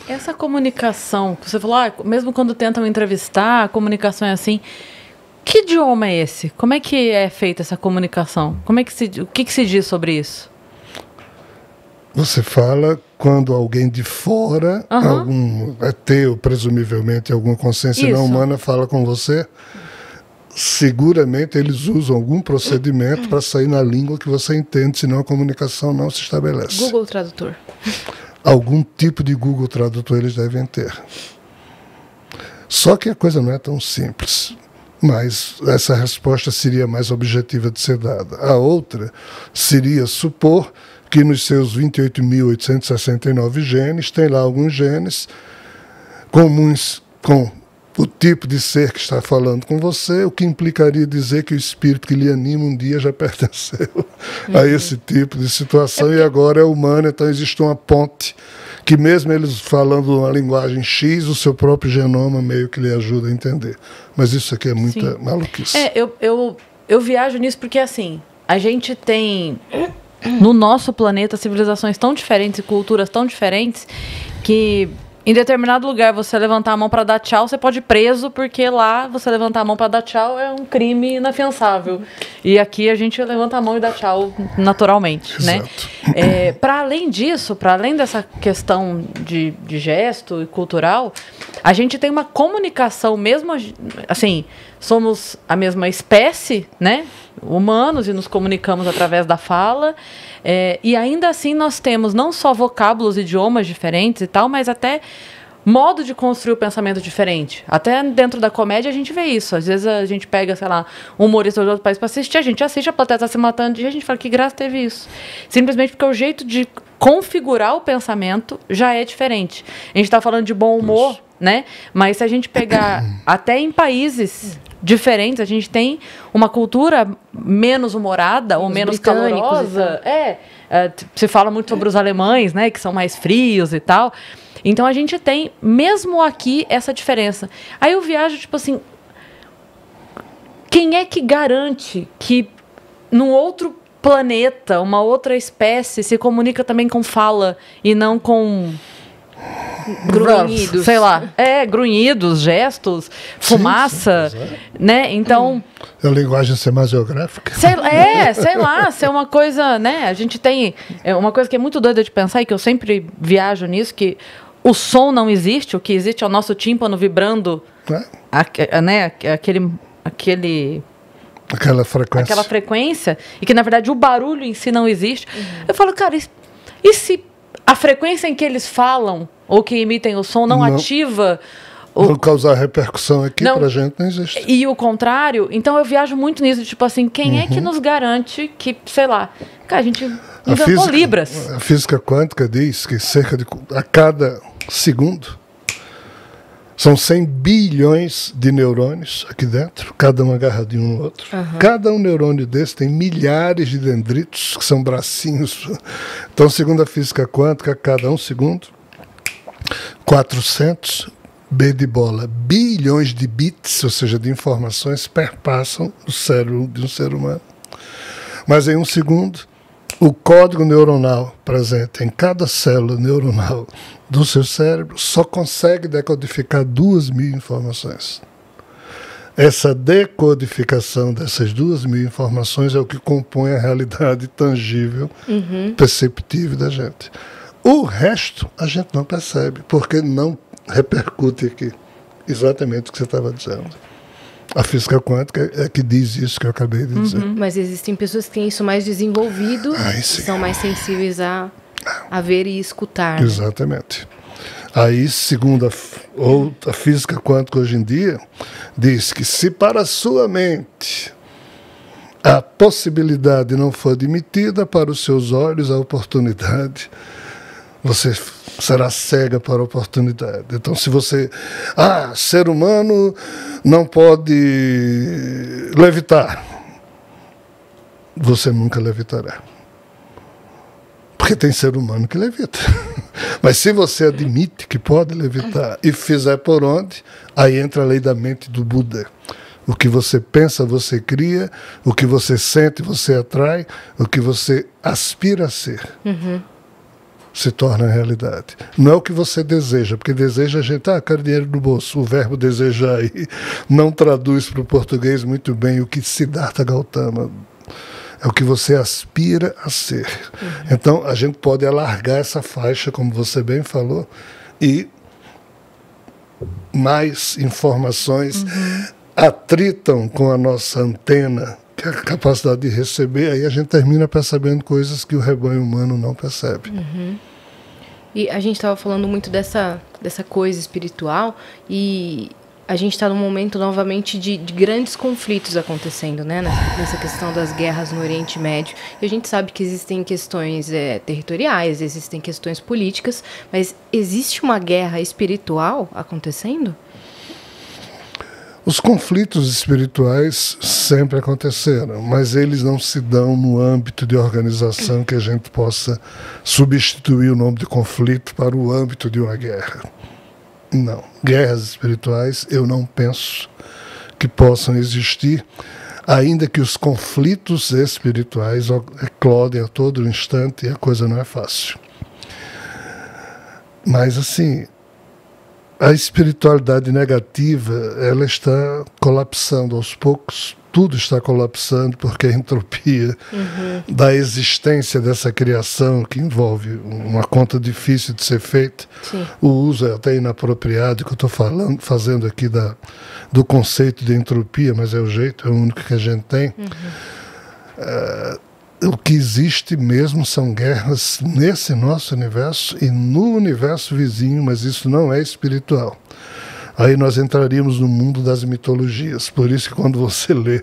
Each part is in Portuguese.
Essa comunicação, você falou, mesmo quando tentam entrevistar, a comunicação é assim. Que idioma é esse? Como é que é feita essa comunicação? O que se diz sobre isso? Você fala quando alguém de fora, algum ET, ou presumivelmente alguma consciência não humana, fala com você. Seguramente eles usam algum procedimento para sair na língua que você entende, senão a comunicação não se estabelece. Google Tradutor. Algum tipo de Google Tradutor eles devem ter. Só que a coisa não é tão simples. Mas essa resposta seria mais objetiva de ser dada. A outra seria supor que nos seus 28.869 genes, tem lá alguns genes comuns com o tipo de ser que está falando com você, o que implicaria dizer que o espírito que lhe anima um dia já pertenceu a esse tipo de situação e agora é humano, então existe uma ponte que mesmo eles falando uma linguagem X, o seu próprio genoma meio que lhe ajuda a entender. Mas isso aqui é muita maluquice. Eu viajo nisso porque, assim, a gente tem no nosso planeta civilizações tão diferentes e culturas tão diferentes que em determinado lugar você levantar a mão para dar tchau, você pode ir preso, porque lá você levantar a mão para dar tchau é um crime inafiançável. E aqui a gente levanta a mão e dá tchau naturalmente. Exato. Né? Para além disso, para além dessa questão de gesto e cultural, a gente tem uma comunicação mesmo, assim, somos a mesma espécie, né? Humanos, e nos comunicamos através da fala, e ainda assim nós temos não só vocábulos, idiomas diferentes e tal, mas até modo de construir o pensamento diferente. Até dentro da comédia a gente vê isso. Às vezes a gente pega, sei lá, um humorista de outro país para assistir, a gente assiste, a plateia está se matando, e a gente fala, que graça teve isso? Simplesmente porque o jeito de configurar o pensamento já é diferente. A gente está falando de bom humor, né? Mas se a gente pegar até em países diferentes, a gente tem uma cultura menos humorada ou menos calorosa. Se fala muito sobre os alemães, né, que são mais frios e tal. Então a gente tem, mesmo aqui, essa diferença. Aí eu viajo, tipo assim, quem é que garante que num outro planeta, uma outra espécie se comunica também com fala e não com grunhidos, sei lá, grunhidos, gestos, fumaça, né? Então, a linguagem semasiográfica. Sei lá, ser uma coisa, né? A gente tem uma coisa que é muito doida de pensar e que eu sempre viajo nisso, que o som não existe, o que existe é o nosso tímpano vibrando, né? Aquela frequência, e que na verdade o barulho em si não existe. Eu falo, cara, e se a frequência em que eles falam ou que emitem o som não ativa... Não causar repercussão aqui pra gente não existe. E o contrário, então eu viajo muito nisso, tipo assim, quem é que nos garante que, sei lá, cara, a gente inventou Libras. A física quântica diz que a cada segundo são 100 bilhões de neurônios aqui dentro, cada um agarradinho no outro. Cada um neurônio desse tem milhares de dendritos, que são bracinhos. Então, segundo a física quântica, a cada um segundo, 400 bilhões de bits, ou seja, de informações, perpassam o cérebro de um ser humano. Mas em um segundo, o código neuronal presente em cada célula neuronal do seu cérebro só consegue decodificar 2.000 informações. Essa decodificação dessas 2.000 informações é o que compõe a realidade tangível, perceptível da gente. O resto a gente não percebe, porque não repercute aqui exatamente o que você estava dizendo. A física quântica é que diz isso que eu acabei de dizer. Mas existem pessoas que têm isso mais desenvolvido, que são mais sensíveis a ver e escutar. Exatamente. Aí, segundo a física quântica hoje em dia, diz que se para a sua mente a possibilidade não for admitida, para os seus olhos a oportunidade, você será cega para a oportunidade. Então, se você... ser humano não pode levitar. Você nunca levitará. Porque tem ser humano que levita. Mas se você admite que pode levitar e fizer por onde, aí entra a lei da mente do Buda. O que você pensa, você cria. O que você sente, você atrai. O que você aspira a ser. se torna realidade. Não é o que você deseja, porque deseja a gente, quero dinheiro no bolso. O verbo desejar aí não traduz para o português muito bem o que Siddhartha Gautama. É o que você aspira a ser. Então, a gente pode alargar essa faixa, como você bem falou, e mais informações atritam com a nossa antena, que é a capacidade de receber, aí a gente termina percebendo coisas que o rebanho humano não percebe. E a gente estava falando muito dessa coisa espiritual, e a gente está num momento novamente de grandes conflitos acontecendo, né? Nessa questão das guerras no Oriente Médio. E a gente sabe que existem questões territoriais, existem questões políticas, mas existe uma guerra espiritual acontecendo? Os conflitos espirituais sempre aconteceram, mas eles não se dão no âmbito de organização que a gente possa substituir o nome de conflito para o âmbito de uma guerra. Não. Guerras espirituais eu não penso que possam existir, ainda que os conflitos espirituais eclodem a todo instante e a coisa não é fácil. Mas assim, a espiritualidade negativa, ela está colapsando aos poucos, tudo está colapsando porque a entropia da existência dessa criação, que envolve uma conta difícil de ser feita, o uso é até inapropriado, que eu estou fazendo aqui do conceito de entropia, mas é o jeito, é o único que a gente tem. O que existe mesmo são guerras nesse nosso universo e no universo vizinho, mas isso não é espiritual. Aí nós entraríamos no mundo das mitologias. Por isso que quando você lê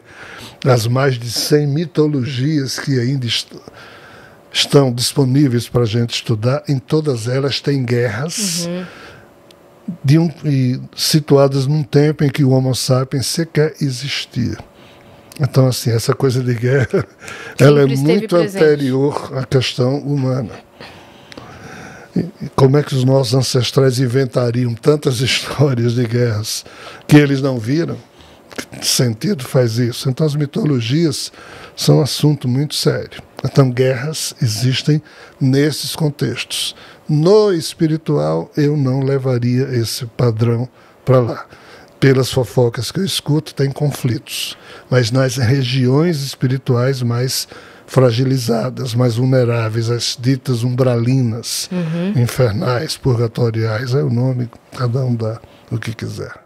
as mais de 100 mitologias que ainda estão disponíveis para a gente estudar, em todas elas tem guerras situadas num tempo em que o Homo sapiens sequer existia. Então, assim, essa coisa de guerra, ela é muito anterior à questão humana. E como é que os nossos ancestrais inventariam tantas histórias de guerras que eles não viram? Que sentido faz isso? Então, as mitologias são um assunto muito sério. Então, guerras existem nesses contextos. No espiritual, eu não levaria esse padrão para lá. Pelas fofocas que eu escuto, tem conflitos. Mas nas regiões espirituais mais fragilizadas, mais vulneráveis, as ditas umbralinas, infernais, purgatoriais, é o nome, cada um dá o que quiser.